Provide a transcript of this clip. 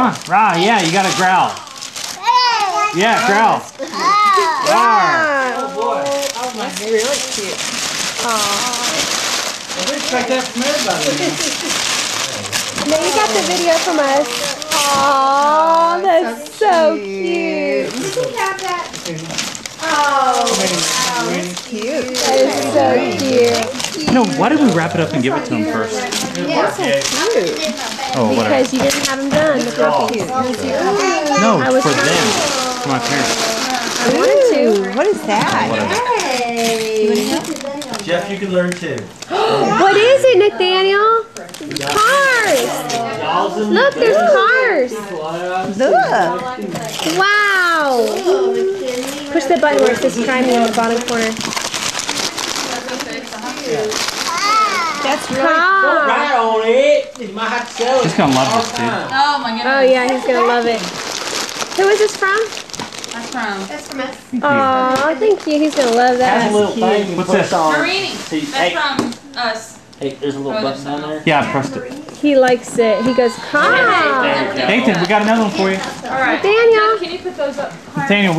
Come on. Rah, yeah, you gotta growl. Yeah, growl. Yeah. Oh boy. Oh, that's really cute. Aww. We expect that from everybody. Now you got the video from us. Aww, that's so cute. Does he have that? Oh, That's cute. That is so cute. No, why did we wrap it up and give it to him first? Yeah. Cute. Oh, whatever. Because you didn't have them done. Look how cute. No, I was for them. trying. For my parents. I wanted to. What is that? Whatever. Hey. Jeff, you can learn too. What is it, Nathaniel? Cars. Look, there's cars. Look. Wow. Push the button where it says try me in the bottom corner. That's Cars. Right on it. You might have to sell it. He's gonna love this, dude. Oh my goodness. Oh yeah, he's gonna love it. Who is this from? That's from That's from us. Aw, thank you. He's gonna love Has a that. little thing you What's push this? on. Marini. See, That's hey, from us. hey, there's a little button down there. Yeah, I pressed it. He likes it. He goes, cars. Nathan, we got another one for you. All right. Nathaniel. Can you put those up? Nathaniel,